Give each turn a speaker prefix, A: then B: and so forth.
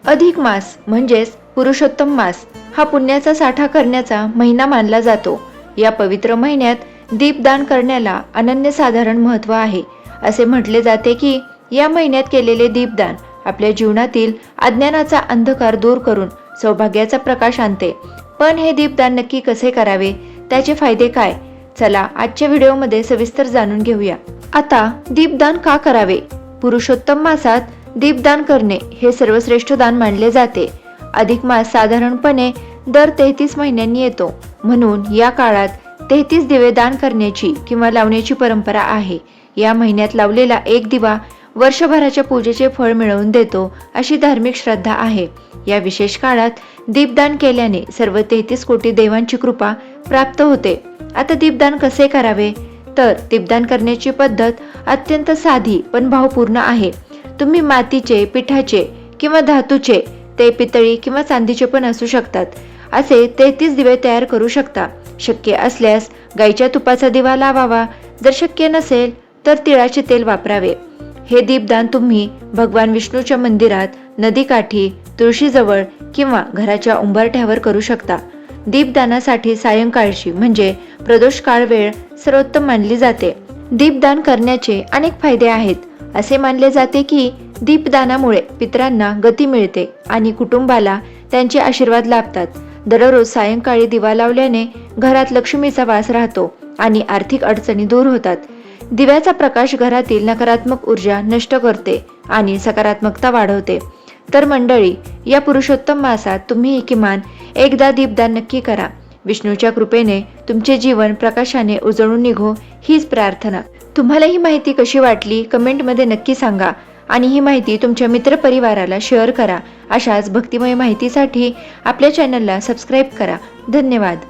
A: अधिक मास म्हणजेच पुरुषोत्तम मास हा पुण्याचा साठा करण्याचा महिना मानला जातो। या पवित्र महिन्यात दीपदान करण्याला अनन्यसाधारण महत्त्व आहे। असे म्हटले जाते की या महिन्यात केलेले दीपदान आपल्या जीवनातील अज्ञानाचा अंधकार दूर करून सौभाग्याचा प्रकाश आणते। पण हे दीपदान नक्की कसे करावे, त्याचे फायदे काय, चला आजच्या व्हिडिओमध्ये सविस्तर जाणून घेऊया। आता दीपदान का करावे? पुरुषोत्तम मासात दीपदान करणे हे सर्वश्रेष्ठ दान मानले जाते। अधिक मास साधारणपणे दर 33 महिन्यांनी येतो, म्हणून या काळात 33 दिवे दान करण्याची किंवा लावण्याची परंपरा आहे। या महिन्यात लावलेला एक दिवा वर्षभराच्या पूजेचे फळ मिळवून देतो, अशी धार्मिक श्रद्धा आहे। या विशेष काळात दीपदान केल्याने सर्व 33 कोटी देवांची कृपा प्राप्त होते। आता दीपदान कसे करावे? तर दीपदान करण्याची पद्धत अत्यंत साधी पण भावपूर्ण आहे। तुम्ही मातीचे, पिठाचे किंवा धातूचे, ते पितळी किंवा चांदीचे पण असू शकतात, असे 33 दिवे तयार करू शकता। शक्य असल्यास गाईच्या तुपाचा दिवा लावावा, जर शक्य नसेल तर तिळाचे तेल वापरावे। हे दीपदान तुम्ही भगवान विष्णूच्या मंदिरात, नदीकाठी, तुळशीजवळ किंवा घराच्या उंबरठ्यावर करू शकता। दीपदानासाठी सायंकाळची म्हणजे प्रदोष काळ वेळ सर्वोत्तम मानली जाते। दीपदान करण्याचे अनेक फायदे आहेत। असे मानले जाते की दीपदानामुळे पितरांना गती मिळते आणि कुटुंबाला त्यांचे आशीर्वाद लाभतात। दररोज सायंकाळी दिवा लावल्याने घरात लक्ष्मीचा वास राहतो आणि आर्थिक अडचणी दूर होतात। दिव्याचा प्रकाश घरातील नकारात्मक ऊर्जा नष्ट करते आणि सकारात्मकता वाढवते। तर मंडळी, या पुरुषोत्तम मासात तुम्ही किमान एकदा दीपदान नक्की करा। विष्णूच्या कृपेने तुमचे जीवन प्रकाशाने उजळून निघो, हीच प्रार्थना। तुम्हाला ही माहिती कशी वाटली कमेंटमध्ये नक्की सांगा आणि ही माहिती तुमच्या मित्रपरिवाराला शेअर करा। अशाच भक्तिमय माहितीसाठी आपल्या चॅनलला सबस्क्राईब करा। धन्यवाद।